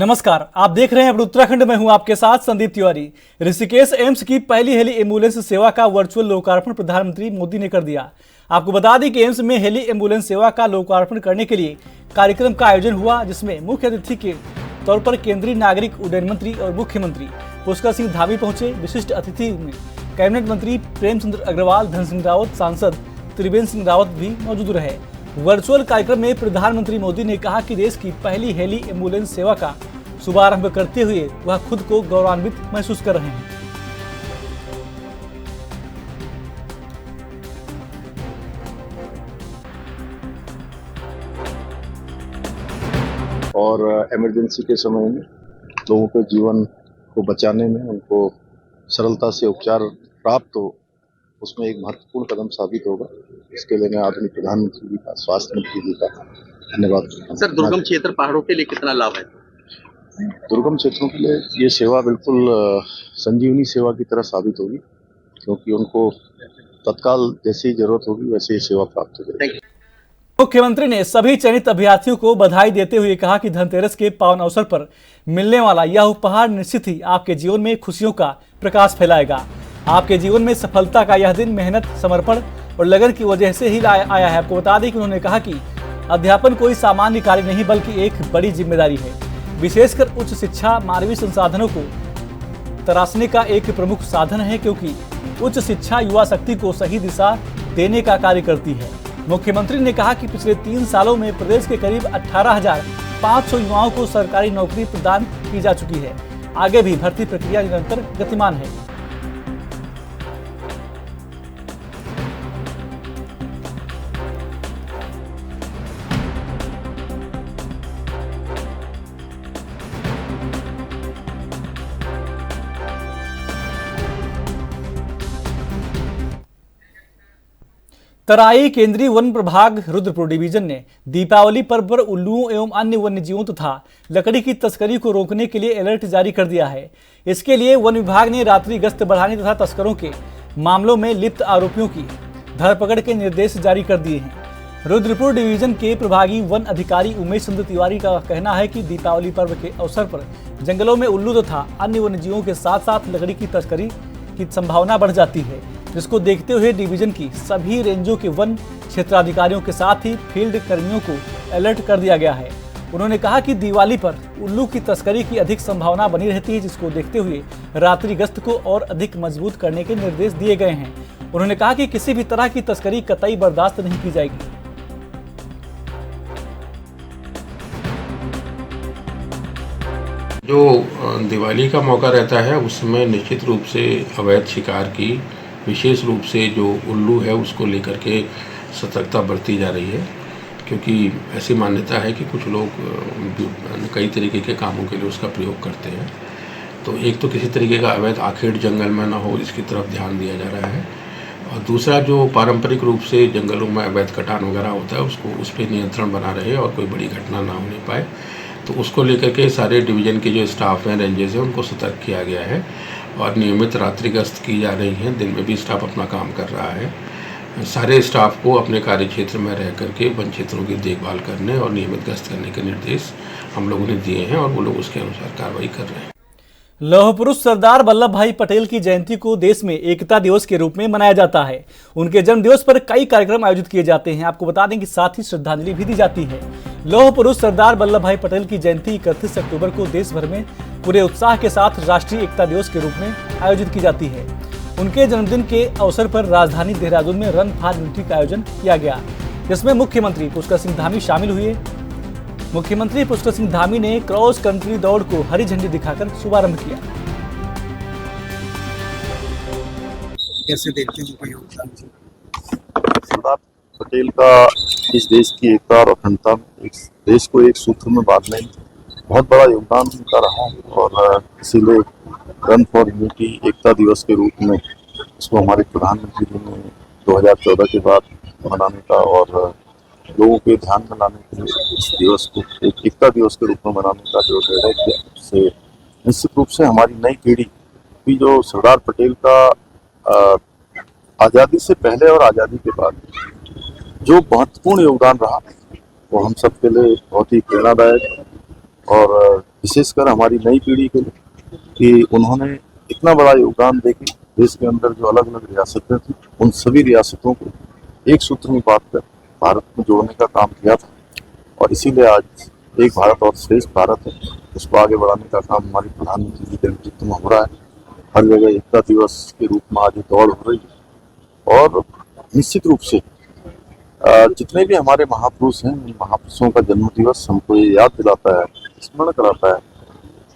नमस्कार, आप देख रहे हैं अपने उत्तराखंड में हूं आपके साथ संदीप तिवारी। ऋषिकेश एम्स की पहली हेली एम्बुलेंस सेवा का वर्चुअल लोकार्पण प्रधानमंत्री मोदी ने कर दिया। आपको बता दें कि एम्स में हेली एम्बुलेंस सेवा का लोकार्पण करने के लिए कार्यक्रम का आयोजन हुआ, जिसमें मुख्य अतिथि के तौर पर केंद्रीय नागरिक उड्डयन मंत्री और मुख्यमंत्री पुष्कर सिंह धामी पहुंचे। विशिष्ट अतिथि में कैबिनेट मंत्री प्रेम चंद्र अग्रवाल, धन सिंह रावत, सांसद त्रिवेंद्र सिंह रावत भी मौजूद रहे। वर्चुअल कार्यक्रम में प्रधानमंत्री मोदी ने कहा कि देश की पहली हेली एम्बुलेंस सेवा का शुभारंभ करते हुए वह खुद को गौरवान्वित महसूस कर रहे हैं। और इमरजेंसी के समय में लोगों के जीवन को बचाने में उनको सरलता से उपचार प्राप्त हो, उसमें एक महत्वपूर्ण कदम साबित होगा। इसके लिए मैं आदरणीय प्रधानमंत्री जी का, स्वास्थ्य मंत्री जी का धन्यवाद। सर, दुर्गम क्षेत्र पहाड़ों के लिए कितना लाभ है? दुर्गम क्षेत्रों के लिए ये सेवा बिल्कुल संजीवनी सेवा की तरह साबित होगी, क्योंकि उनको तत्काल जैसी जरूरत होगी वैसे ही सेवा प्राप्त हो जाएगी। मुख्यमंत्री ने सभी चयनित अभ्यर्थियों को बधाई देते हुए कहा कि धनतेरस के पावन अवसर पर मिलने वाला यह उपहार निश्चित ही आपके जीवन में खुशियों का प्रकाश फैलाएगा। आपके जीवन में सफलता का यह दिन मेहनत, समर्पण और लगन की वजह से ही आया है। आपको बता दें कि उन्होंने कहा कि अध्यापन कोई सामान्य कार्य नहीं बल्कि एक बड़ी जिम्मेदारी है। विशेषकर उच्च शिक्षा मानवीय संसाधनों को तराशने का एक प्रमुख साधन है, क्योंकि उच्च शिक्षा युवा शक्ति को सही दिशा देने का कार्य करती है। मुख्यमंत्री ने कहा कि पिछले 3 सालों में प्रदेश के करीब 18,500 युवाओं को सरकारी नौकरी प्रदान की जा चुकी है। आगे भी भर्ती प्रक्रिया निरंतर गतिमान है। तराई केंद्रीय वन प्रभाग रुद्रपुर डिवीजन ने दीपावली पर्व पर उल्लुओं एवं अन्य वन्यजीवों तथा लकड़ी की तस्करी को रोकने के लिए अलर्ट जारी कर दिया है। इसके लिए वन विभाग ने रात्रि गश्त बढ़ाने तथा तस्करों के मामलों में लिप्त आरोपियों की धरपकड़ के निर्देश जारी कर दिए हैं। रुद्रपुर डिवीजन के प्रभागी वन अधिकारी उमेश चंद्र तिवारी का कहना है कि दीपावली पर्व के अवसर पर जंगलों में उल्लू तथा अन्य वन्यजीवों के साथ साथ लकड़ी की तस्करी की संभावना बढ़ जाती है, जिसको देखते हुए डिवीजन की सभी रेंजों के वन क्षेत्राधिकारियों के साथ ही फील्ड कर्मियों को अलर्ट कर दिया गया है। उन्होंने कहा कि दिवाली पर उल्लू की तस्करी की अधिक संभावना बनी रहती है, जिसको देखते हुए रात्रि गश्त को और अधिक मजबूत करने के निर्देश दिए गए हैं। उन्होंने कहा कि किसी भी तरह की तस्करी कतई बर्दाश्त नहीं की जाएगी। जो दिवाली का मौका रहता है उसमें निश्चित रूप से अवैध शिकार की, विशेष रूप से जो उल्लू है उसको लेकर के सतर्कता बरती जा रही है, क्योंकि ऐसी मान्यता है कि कुछ लोग कई तरीके के कामों के लिए उसका प्रयोग करते हैं। तो एक तो किसी तरीके का अवैध आखेट जंगल में ना हो, इसकी तरफ ध्यान दिया जा रहा है, और दूसरा जो पारंपरिक रूप से जंगलों में अवैध कटान वगैरह होता है उसको उस पर नियंत्रण बना रहे और कोई बड़ी घटना ना होने पाए, तो उसको लेकर के सारे डिवीज़न के जो स्टाफ हैं, रेंजेस हैं, उनको सतर्क किया गया है और नियमित रात्रि गश्त की जा रही है। दिन में भी स्टाफ अपना काम कर रहा है। सारे स्टाफ को अपने कार्य क्षेत्र में रह करके वन क्षेत्रों की देखभाल करने और नियमित गश्त करने के निर्देश हम लोगों ने दिए हैं और वो लोग उसके अनुसार कार्रवाई कर रहे हैं। लौह पुरुष सरदार वल्लभ भाई पटेल की जयंती को देश में एकता दिवस के रूप में मनाया जाता है। उनके जन्म दिवस पर कई कार्यक्रम आयोजित किए जाते हैं। आपको बता दें कि साथ ही श्रद्धांजलि भी दी जाती है। लौह पुरुष सरदार वल्लभ भाई पटेल की जयंती 31 अक्टूबर को देश भर में पूरे उत्साह के साथ राष्ट्रीय एकता दिवस के रूप में आयोजित की जाती है। उनके जन्मदिन के अवसर पर राजधानी देहरादून में रन फॉर यूनिटी का आयोजन किया गया, जिसमें मुख्यमंत्री पुष्कर सिंह धामी शामिल हुए। मुख्यमंत्री पुष्कर सिंह धामी ने क्रॉस कंट्री दौड़ को हरी झंडी दिखाकर शुभारंभ किया। कैसे देखते हैं कोई योगदान? सरदार पटेल का इस देश की एकता और अखंडता, इस देश को एक सूत्र में बांधने में बहुत बड़ा योगदान उनका रहा, और इसीलिए रन फॉर यूनिटी एकता दिवस के रूप में इसको हमारे प्रधानमंत्री जी ने 2014 के बाद मनाने का और लोगों के ध्यान में लाने के लिए इस दिवस को एक एकता दिवस के रूप में मनाने का जो निर्णय किया, उससे निश्चित रूप से हमारी नई पीढ़ी की जो सरदार पटेल का आज़ादी से पहले और आज़ादी के बाद जो महत्वपूर्ण योगदान रहा वो हम सब के लिए बहुत ही प्रेरणादायक और विशेषकर हमारी नई पीढ़ी के लिए कि उन्होंने इतना बड़ा योगदान देके देश के अंदर जो अलग अलग रियासतें थी उन सभी रियासतों को एक सूत्र में बांधकर भारत में जोड़ने का काम किया था। और इसीलिए आज एक भारत और श्रेष्ठ भारत है, उसको आगे बढ़ाने का काम हमारे प्रधानमंत्री जी के नेतृत्व में हो रहा है। हर जगह एकता दिवस के रूप में आज दौड़ हो रही है और निश्चित रूप से जितने भी हमारे महापुरुष हैं उन महापुरुषों का जन्म दिवस हमको ये याद दिलाता है, स्मरण कराता है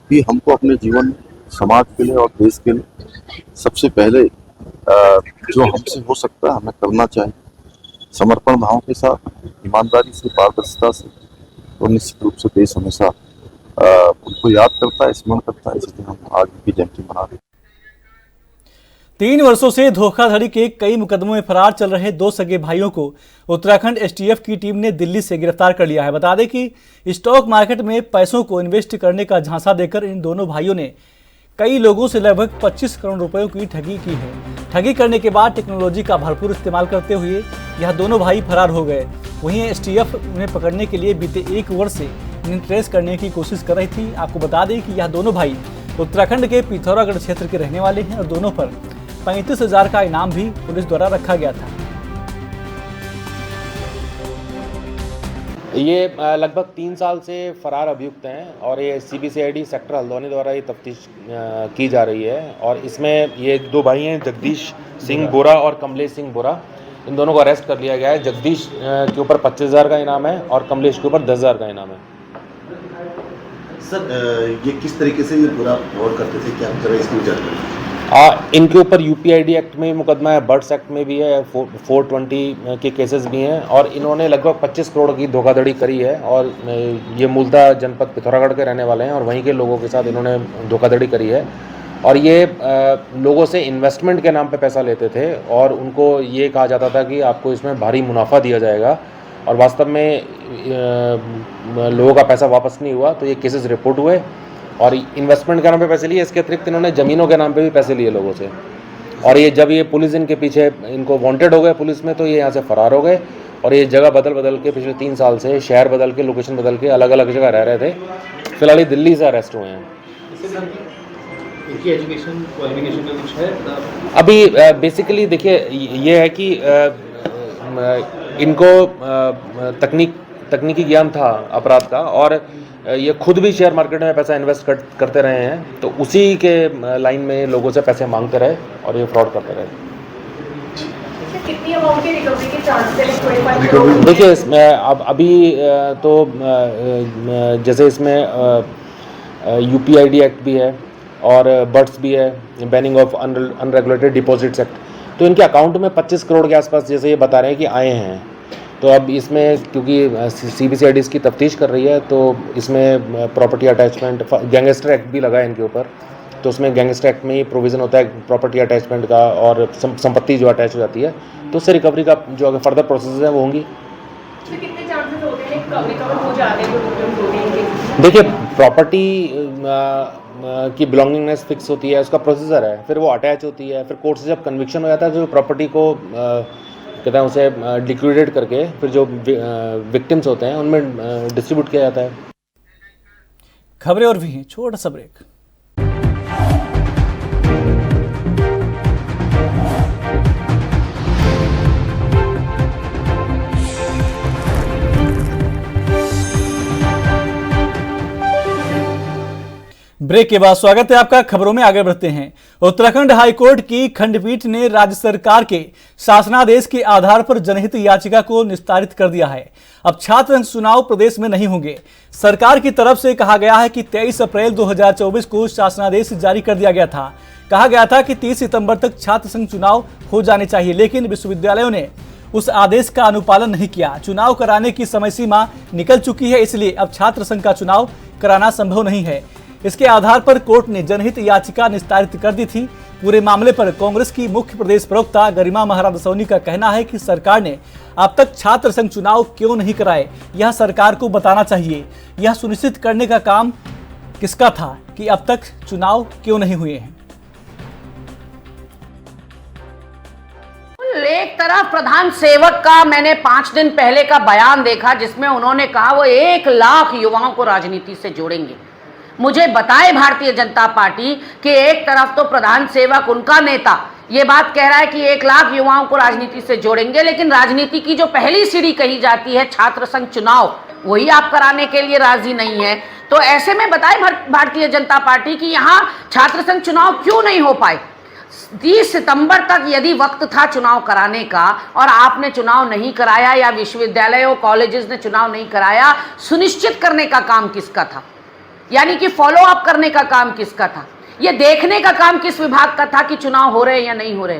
कि हमको अपने जीवन समाज के लिए और देश के लिए सबसे पहले जो हमसे हो सकता है हमें करना चाहिए, समर्पण भाव के साथ, ईमानदारी से, पारदर्शिता से। और निश्चित रूप से देश हमेशा उनको याद करता है, स्मरण करता है, इसलिए हम आज उनकी जयंती मना रहे हैं। 3 वर्षों से धोखाधड़ी के कई मुकदमों में फरार चल रहे 2 सगे भाइयों को उत्तराखंड एसटीएफ की टीम ने दिल्ली से गिरफ्तार कर लिया है। बता दें कि स्टॉक मार्केट में पैसों को इन्वेस्ट करने का झांसा देकर इन दोनों भाइयों ने कई लोगों से लगभग 25 करोड़ रुपयों की ठगी की है। ठगी करने के बाद टेक्नोलॉजी का भरपूर इस्तेमाल करते हुए यह दोनों भाई फरार हो गए। वहीं एसटीएफ उन्हें पकड़ने के लिए बीते 1 वर्ष से इन्हें ट्रेस करने की कोशिश कर रही थी। आपको बता दें कि यह दोनों भाई उत्तराखंड के पिथौरागढ़ क्षेत्र के रहने वाले हैं और दोनों पर 35,000 का इनाम भी पुलिस द्वारा रखा गया था। ये लगभग 3 साल से फरार अभियुक्त हैं और ये सीबीसीआईडी सेक्टर हल्द्वानी द्वारा ये तफ्तीश की जा रही है। और इसमें ये 2 भाई हैं, जगदीश सिंह बोरा और कमलेश सिंह बोरा। इन दोनों को अरेस्ट कर लिया गया है। जगदीश के ऊपर 25,000 का इनाम है और कमलेश के ऊपर 10,000 का इनाम है। सर ये किस तरीके से ये पूरा फ्रॉड करते थे, क्या जरा इसकी जानकारी? इनके ऊपर यूपीआईडी एक्ट में मुकदमा है, बर्ड्स एक्ट में भी है, 420 के केसेस भी हैं और इन्होंने लगभग 25 करोड़ की धोखाधड़ी करी है। और ये मूलतः जनपद पिथौरागढ़ के रहने वाले हैं और वहीं के लोगों के साथ इन्होंने धोखाधड़ी करी है। और ये लोगों से इन्वेस्टमेंट के नाम पे पैसा लेते थे और उनको ये कहा जाता था कि आपको इसमें भारी मुनाफा दिया जाएगा और वास्तव में लोगों का पैसा वापस नहीं हुआ। तो ये केसेस रिपोर्ट हुए और इन्वेस्टमेंट के नाम पे पैसे लिए। इसके अतिरिक्त इन्होंने ज़मीनों के नाम पे भी पैसे लिए लोगों से। और ये जब ये पुलिस इनके पीछे इनको वांटेड हो गए पुलिस में, तो ये यहाँ से फरार हो गए और ये जगह बदल बदल के पिछले 3 साल से शहर बदल के, लोकेशन बदल के अलग अलग जगह रह रहे थे। फिलहाल ये दिल्ली से अरेस्ट हुए हैं। इनकी एजुकेशन क्वालिफिकेशन में कुछ है? अभी बेसिकली देखिए ये है कि इनको तकनीकी ज्ञान था अपराध का और ये खुद भी शेयर मार्केट में पैसा इन्वेस्ट करते रहे हैं। तो उसी के लाइन में लोगों से पैसे मांगते रहे और ये फ्रॉड करते रहे। कितनी अमाउंट की रिकवरी के चांसेस? देखिए इसमें अब अभी तो जैसे इसमें यूपीआईडी एक्ट भी है और बर्ड्स भी है, banning of unregulated deposits act. तो इनके अकाउंट में 25 करोड़ के आसपास जैसे ये बता रहे हैं कि आए हैं। तो अब इसमें क्योंकि सीबीसीआईडी इसकी तफ्तीश कर रही है तो इसमें प्रॉपर्टी अटैचमेंट, गैंगस्टर एक्ट भी लगा है इनके ऊपर। तो उसमें गैंगस्टर एक्ट में ही प्रोविज़न होता है प्रॉपर्टी अटैचमेंट का और संपत्ति जो अटैच हो जाती है, तो उससे रिकवरी का जो अगर फर्दर प्रोसेस है वो होंगी। तो कितने चांसेस होते हैं रिकवर हो जाने के? देखिए प्रॉपर्टी की बिलोंगिंगनेस फिक्स होती है, उसका प्रोसीजर है, फिर वो अटैच होती है, फिर कोर्ट से जब कन्विक्शन हो जाता है तो प्रॉपर्टी को कहते हैं उसे लिक्विडेट करके फिर जो विक्टिम्स होते हैं उनमें डिस्ट्रीब्यूट किया जाता है। खबरें और भी हैं, छोटा सा ब्रेक। ब्रेक के बाद स्वागत है आपका। खबरों में आगे बढ़ते हैं। उत्तराखंड हाईकोर्ट की खंडपीठ ने राज्य सरकार के शासनादेश के आधार पर जनहित याचिका को निस्तारित कर दिया है। अब छात्र संघ चुनाव प्रदेश में नहीं होंगे। सरकार की तरफ से कहा गया है कि 23 अप्रैल 2024 को शासनादेश जारी कर दिया गया था। कहा गया था कि 30 सितंबर तक छात्र संघ चुनाव हो जाने चाहिए, लेकिन विश्वविद्यालयों ने उस आदेश का अनुपालन नहीं किया। चुनाव कराने की समय सीमा निकल चुकी है, इसलिए अब छात्र संघ का चुनाव कराना संभव नहीं है। इसके आधार पर कोर्ट ने जनहित याचिका निस्तारित कर दी थी। पूरे मामले पर कांग्रेस की मुख्य प्रदेश प्रवक्ता गरिमा महाराज सोनी का कहना है कि सरकार ने अब तक छात्र संघ चुनाव क्यों नहीं कराए, यह सरकार को बताना चाहिए। यह सुनिश्चित करने का काम किसका था कि अब तक चुनाव क्यों नहीं हुए हैं। एक तरफ प्रधान सेवक का मैंने 5 दिन पहले का बयान देखा जिसमें उन्होंने कहा वो 1 लाख युवाओं को राजनीति से जोड़ेंगे। मुझे बताए भारतीय जनता पार्टी कि एक तरफ तो प्रधान सेवक उनका नेता ये बात कह रहा है कि 1 लाख युवाओं को राजनीति से जोड़ेंगे, लेकिन राजनीति की जो पहली सीढ़ी कही जाती है छात्र संघ चुनाव, वही आप कराने के लिए राजी नहीं है। तो ऐसे में बताए भारतीय जनता पार्टी कि यहाँ छात्र संघ चुनाव क्यों नहीं हो पाए। 30 सितंबर तक यदि वक्त था चुनाव कराने का और आपने चुनाव नहीं कराया या विश्वविद्यालयों कॉलेजेस ने चुनाव नहीं कराया, सुनिश्चित करने का काम किसका था? यानी कि फॉलो अप करने का काम किसका था? ये देखने का काम किस विभाग का था कि चुनाव हो रहे हैं या नहीं हो रहे?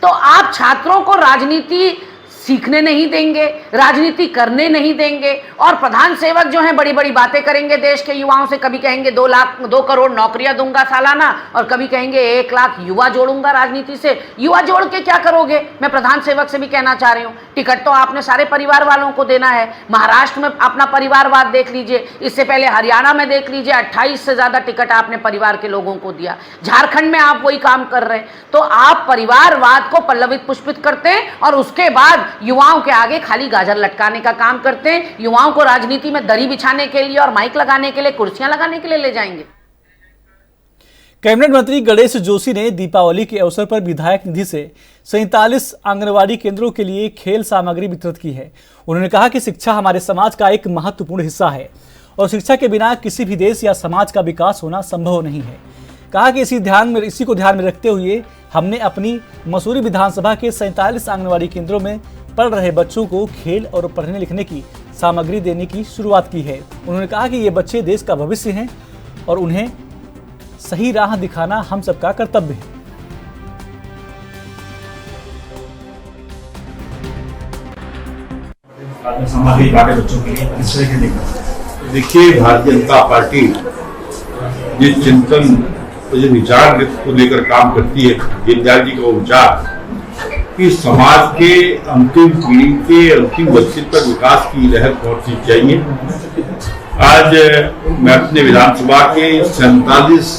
तो आप छात्रों को राजनीति सीखने नहीं देंगे, राजनीति करने नहीं देंगे, और प्रधान सेवक जो हैं बड़ी बड़ी बातें करेंगे देश के युवाओं से। कभी कहेंगे 2 करोड़ नौकरियां दूंगा सालाना, और कभी कहेंगे 1 लाख युवा जोड़ूंगा राजनीति से। युवा जोड़ के क्या करोगे? मैं प्रधान सेवक से भी कहना चाह रही हूँ, टिकट तो आपने सारे परिवार वालों को देना है। महाराष्ट्र में अपना परिवारवाद देख लीजिए, इससे पहले हरियाणा में देख लीजिए, 28 से ज्यादा टिकट आपने परिवार के लोगों को दिया। झारखंड में आप वही काम कर रहे हैं। तो आप परिवारवाद को पल्लवित पुष्पित करते हैं और उसके बाद युवाओं के आगे खाली गाजर लटकाने का काम करते हैं। युवाओं को राजनीति में दरी बिछाने के लिए और माइक लगाने के लिए, कुर्सियां लगाने के लिए ले जाएंगे। कैबिनेट मंत्री गणेश जोशी ने दीपावली के अवसर पर विधायक निधि से 47 आंगनवाड़ी केंद्रों के लिए खेल सामग्री वितरित की है। उन्होंने कहा कि शिक्षा हमारे समाज का एक महत्वपूर्ण हिस्सा है और शिक्षा के बिना किसी भी देश या समाज का विकास होना संभव नहीं है। कहा कि इसी को ध्यान में रखते हुए हमने अपनी मसूरी विधानसभा के 47 आंगनवाड़ी केंद्रों में पढ़ रहे बच्चों को खेल और पढ़ने लिखने की सामग्री देने की शुरुआत की है। उन्होंने कहा कि ये बच्चे देश का भविष्य हैं और उन्हें सही राह दिखाना हम सबका कर्तव्य है। सामग्री बांटे बच्चों के लिए इस तरह के देखिए, भारतीय जनता पार्टी जिस चिंतन जिस विचार को लेकर काम करती है, दीनदयाल जी का वो विचार कि समाज के अंतिम पीढ़ी के अंतिम बच्चे तक विकास की लहर पहुंचनी चाहिए। आज मैं अपने विधानसभा के 47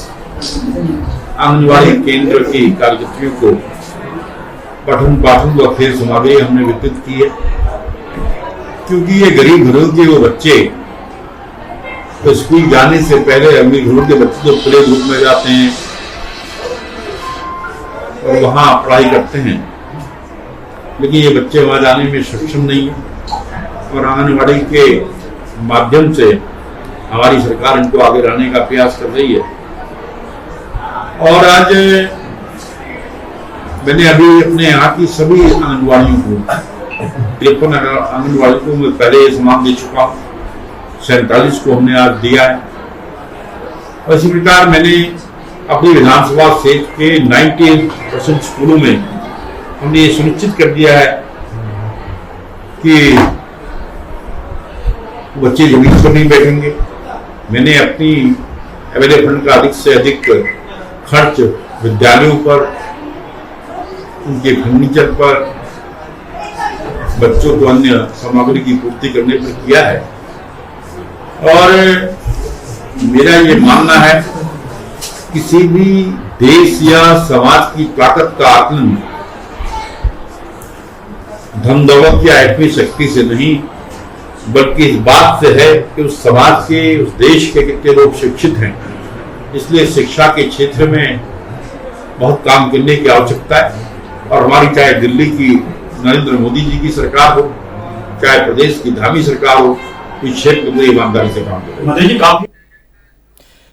आंगनवाड़ी केंद्र की कार्यकर्तियों को पठन पाठन व खेल सामग्री हमने वितरित की है, क्योंकि ये गरीब घरों के वो बच्चे तो स्कूल जाने से पहले अमीर घरों के बच्चे तो प्ले ग्रुप में जाते हैं और वहां पढ़ाई करते हैं, लेकिन ये बच्चे वहां जाने में सक्षम नहीं है और आंगनवाड़ी के माध्यम से हमारी सरकार इनको आगे लाने का प्रयास कर रही है। और आज मैंने अभी अपने यहाँ की सभी आंगनवाड़ियों को 53 आंगनवाड़ी को मैं पहले सामान दे चुका हूँ, 47 को हमने आज दिया है। और इसी प्रकार मैंने अपनी विधानसभा क्षेत्र के 90% स्कूलों में हमने ये सुनिश्चित कर दिया है कि बच्चे जमीन पर नहीं बैठेंगे। मैंने अपनी अवेलेबल फंड का अधिक से अधिक खर्च विद्यालयों पर, उनके फर्नीचर पर, बच्चों को अन्य सामग्री की पूर्ति करने पर किया है। और मेरा ये मानना है किसी भी देश या समाज की ताकत का आकलन धन दौलत या आत्मीय शक्ति से नहीं, बल्कि इस बात से है कि उस समाज के, उस देश के कितने लोग शिक्षित हैं। इसलिए शिक्षा के क्षेत्र में बहुत काम करने की आवश्यकता है। और हमारी चाहे दिल्ली की नरेंद्र मोदी जी की सरकार हो, चाहे प्रदेश की धामी सरकार हो, इस क्षेत्र में ईमानदारी से काम करें।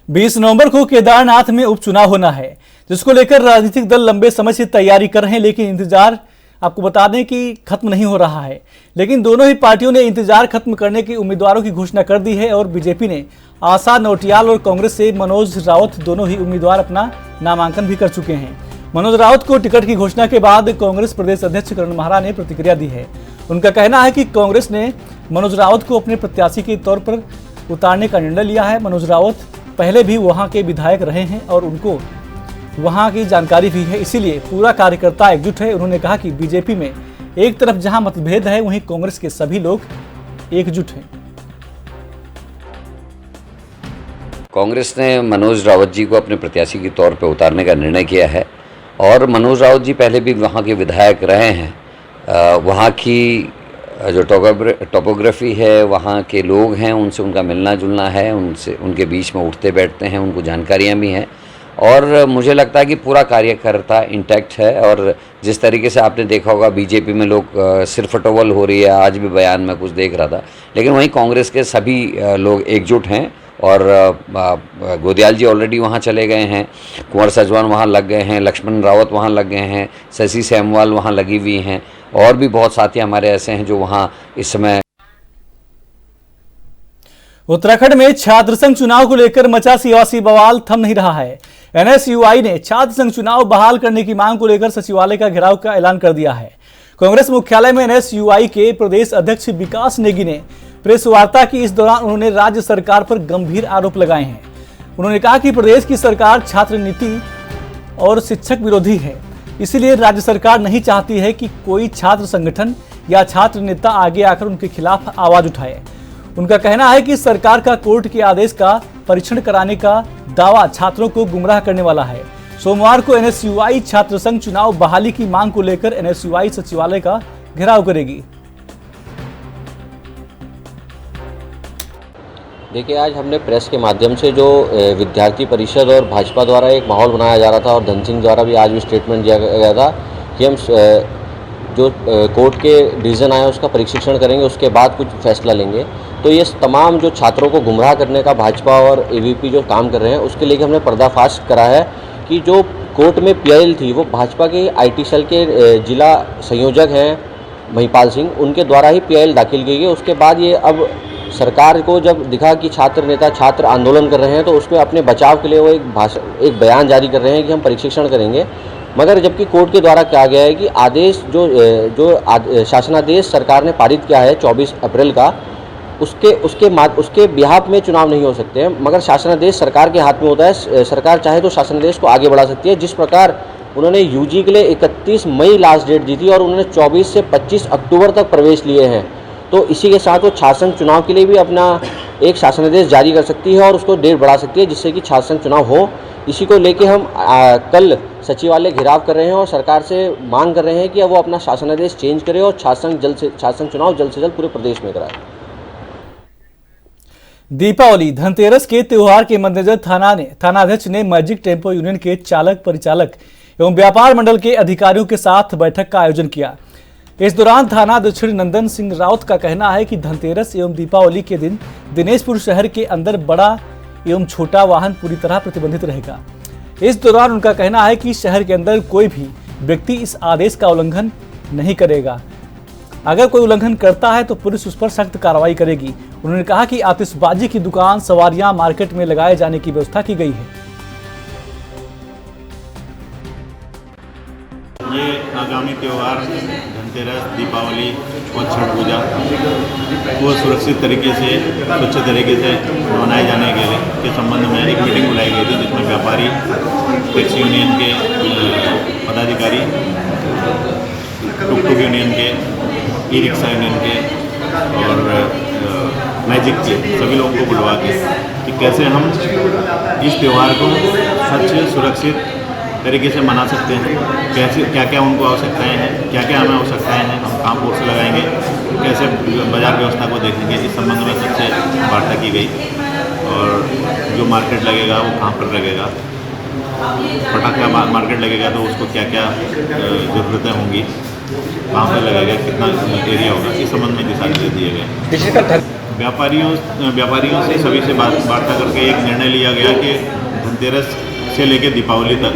20 नवंबर को केदारनाथ में उपचुनाव होना है, जिसको लेकर राजनीतिक दल लंबे समय से तैयारी कर रहे हैं, लेकिन इंतजार आपको बता दें कि खत्म नहीं हो रहा है। लेकिन दोनों ही पार्टियों ने इंतजार खत्म करने की उम्मीदवारों की घोषणा कर दी है और बीजेपी ने आशा नौटियाल और कांग्रेस से मनोज रावत दोनों ही उम्मीदवार अपना नामांकन भी कर चुके हैं। मनोज रावत को टिकट की घोषणा के बाद कांग्रेस प्रदेश अध्यक्ष करण महारा ने प्रतिक्रिया दी है। उनका कहना है कि कांग्रेस ने मनोज रावत को अपने प्रत्याशी के तौर पर उतारने का निर्णय लिया है। मनोज रावत पहले भी वहां के विधायक रहे हैं और उनको वहां की जानकारी भी है, इसीलिए पूरा कार्यकर्ता एकजुट है। उन्होंने कहा कि बीजेपी में एक तरफ जहां मतभेद है, वहीं कांग्रेस के सभी लोग एकजुट हैं। कांग्रेस ने मनोज रावत जी को अपने प्रत्याशी के तौर पर उतारने का निर्णय किया है और मनोज रावत जी पहले भी वहां के विधायक रहे हैं वहाँ की जो टोपोग्राफी है, वहाँ के लोग हैं, उनसे उनका मिलना जुलना है, उनसे उनके बीच में उठते बैठते हैं, उनको जानकारियाँ भी हैं और मुझे लगता है कि पूरा कार्यकर्ता इंटैक्ट है। और जिस तरीके से आपने देखा होगा बीजेपी में लोग सिरफटोल हो रही है, आज भी बयान में कुछ देख रहा था, लेकिन वहीं कांग्रेस के सभी लोग एकजुट हैं और गोदियाल जी ऑलरेडी वहाँ चले गए हैं, कुंवर सजवान वहाँ लग गए हैं, लक्ष्मण रावत वहाँ लग गए हैं, शशि सेमवाल वहाँ लगी हुई हैं और भी बहुत साथी हमारे ऐसे हैं जो वहाँ इस समय। उत्तराखंड में छात्र संघ चुनाव को लेकर मचा सियासी बवाल थम नहीं रहा है। एनएसयूआई ने छात्र संघ चुनाव बहाल करने की मांग को लेकर सचिवालय का घेराव का ऐलान कर दिया है। कांग्रेस मुख्यालय में एनएसयूआई के प्रदेश अध्यक्ष विकास नेगी ने प्रेस वार्ता की। इस दौरान उन्होंने राज्य सरकार पर गंभीर आरोप लगाए हैं। उन्होंने कहा कि प्रदेश की सरकार छात्र नीति और शिक्षक विरोधी है, इसलिए राज्य सरकार नहीं चाहती है कि कोई छात्र संगठन या छात्र नेता आगे आकर उनके खिलाफ आवाज उठाए। उनका कहना है कि सरकार का कोर्ट के आदेश का परीक्षण कराने का दावा छात्रों को गुमराह करने वाला है। सोमवार को एनएसयूआई छात्र संघ चुनाव बहाली की मांग को लेकर एनएसयूआई सचिवालय का घेराव करेगी। देखिए, आज हमने प्रेस के माध्यम से जो विद्यार्थी परिषद और भाजपा द्वारा एक माहौल बनाया जा रहा था और धन सिंह द्वारा भी आज भी स्टेटमेंट दिया गया था कि हम जो कोर्ट के डिसीजन आए उसका परीक्षण करेंगे, उसके बाद कुछ फैसला लेंगे। तो ये तमाम जो छात्रों को गुमराह करने का भाजपा और एबीवीपी जो काम कर रहे हैं, उसके लिए हमने पर्दाफाश करा है कि जो कोर्ट में पीआईएल थी वो भाजपा के आईटी सेल के जिला संयोजक हैं महिपाल सिंह, उनके द्वारा ही पीआईएल दाखिल की गई। उसके बाद ये अब सरकार को जब दिखा कि छात्र नेता छात्र आंदोलन कर रहे हैं, तो उसमें अपने बचाव के लिए वो एक बयान जारी कर रहे हैं कि हम परीक्षण करेंगे। मगर जबकि कोर्ट के द्वारा कहा गया है कि आदेश जो शासनादेश सरकार ने पारित किया है 24 अप्रैल का, उसके बिहाफ में चुनाव नहीं हो सकते हैं। मगर शासनादेश सरकार के हाथ में होता है, सरकार चाहे तो शासनादेश को आगे बढ़ा सकती है। जिस प्रकार उन्होंने यूजी के लिए 31 मई लास्ट डेट दी थी और उन्होंने 24 से 25 अक्टूबर तक प्रवेश लिए हैं, तो इसी के साथ वो छात्र संघ चुनाव के लिए भी अपना एक शासनादेश जारी कर सकती है और उसको डेट बढ़ा सकती है, जिससे कि छात्र संघ चुनाव हो। इसी को लेके हम कल सचिवालय घेराव कर रहे हैं और सरकार से मांग कर रहे हैं कि वो अपना शासनादेश चेंज करे और छात्र संघ चुनाव जल्द से जल्द पूरे प्रदेश में कराए। दीपावली धनतेरस के त्योहार के मद्देनजर थानाध्यक्ष ने मैजिक टेम्पो यूनियन के चालक परिचालक एवं व्यापार मंडल के अधिकारियों के साथ बैठक का आयोजन किया। इस दौरान थानाध्यक्ष नंदन सिंह राउत का कहना है कि धनतेरस एवं दीपावली के दिन दिनेशपुर शहर के अंदर बड़ा एवं छोटा वाहन पूरी तरह प्रतिबंधित रहेगा। इस दौरान उनका कहना है कि शहर के अंदर कोई भी व्यक्ति इस आदेश का उल्लंघन नहीं करेगा। अगर कोई उल्लंघन करता है तो पुलिस उस पर सख्त कार्रवाई करेगी। उन्होंने कहा कि आतिशबाजी की दुकान सवारियां मार्केट में लगाए जाने की व्यवस्था की गई है। ये आगामी त्यौहार धनतेरस, दीपावली और छठ पूजा को सुरक्षित तरीके से, स्वच्छ तरीके से मनाए जाने के संबंध में एक मीटिंग बुलाई गई थी, जिसमें व्यापारी, टैक्सी यूनियन के पदाधिकारी, टुक यूनियन के, ई रिक्शा यूनियन के और मैजिक के सभी लोगों को बुलवा के कि कैसे हम इस त्यौहार को स्वच्छ सुरक्षित तरीके से मना सकते हैं, कैसे क्या क्या उनको आवश्यकताएं हैं, क्या क्या हमें आवश्यकताएं हैं, हम काम फोर्स लगाएंगे, कैसे बाजार व्यवस्था को देखेंगे। इस संबंध में सबसे वार्ता की गई और जो मार्केट लगेगा वो कहाँ पर लगेगा, पटाखा मार्केट लगेगा तो उसको क्या क्या ज़रूरतें होंगी, कहाँ पर लगेगा, कितना एरिया होगा, इस संबंध में दिशा निर्देश दिए गए। व्यापारियों से सभी से वार्ता करके एक निर्णय लिया गया कि धनतेरस से लेकर दीपावली तक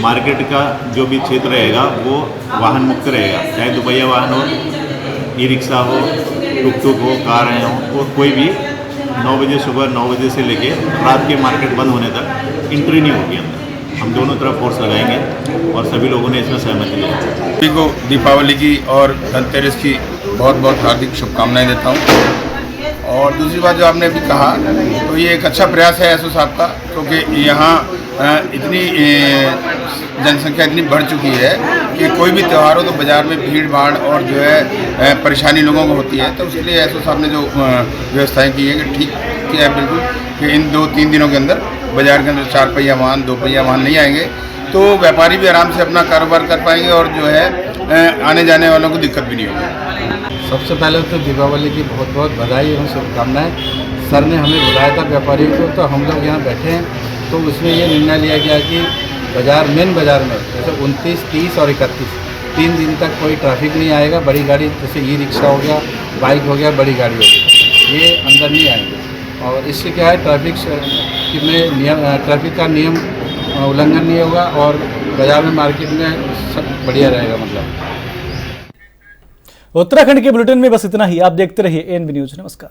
मार्केट का जो भी क्षेत्र रहेगा वो वाहन मुक्त रहेगा, चाहे दुपहिया वाहन हो, ई रिक्शा हो, टुक हो, कार हो, और कोई भी 9 बजे सुबह 9 बजे से लेकर रात के मार्केट बंद होने तक एंट्री नहीं होगी अंदर। हम दोनों तरफ फोर्स लगाएंगे और सभी लोगों ने इसमें सहमति दी। सभी को दीपावली की और धनतेरस की बहुत बहुत हार्दिक शुभकामनाएं देता हूँ। और दूसरी बात जो आपने अभी कहा, तो ये एक अच्छा प्रयास है एसओ साहब का, क्योंकि यहाँ इतनी जनसंख्या इतनी बढ़ चुकी है कि कोई भी त्यौहार हो तो बाज़ार में भीड़ भाड़ और जो है परेशानी लोगों को होती है। तो उसके लिए एसओ साहब ने जो व्यवस्थाएं की है कि ठीक किया है बिल्कुल, कि इन 2-3 दिनों के अंदर बाज़ार के अंदर 4 पहिया वाहन, 2 पहिया वाहन नहीं आएंगे, तो व्यापारी भी आराम से अपना कारोबार कर पाएंगे और जो है आने जाने वालों को दिक्कत भी नहीं होगी। सबसे पहले तो दीपावली की बहुत बहुत बधाई एवं शुभकामनाएं। सर ने हमें बुलाया था व्यापारियों को, तो हम लोग यहाँ बैठे हैं, तो उसमें ये निर्णय लिया गया कि बाज़ार मेन बाज़ार में जैसे 29, 30 और 31 3 दिन तक कोई ट्रैफिक नहीं आएगा। बड़ी गाड़ी जैसे ई रिक्शा हो गया, बाइक हो गया, बड़ी गाड़ी हो गई, ये अंदर नहीं आएंगे। और इससे क्या है, ट्रैफिक का नियम उल्लंघन नहीं होगा और बाज़ार में मार्केट में सब बढ़िया रहेगा। मतलब उत्तराखंड के बुलेटिन में बस इतना ही। आप देखते रहिए एएनबी न्यूज। नमस्कार।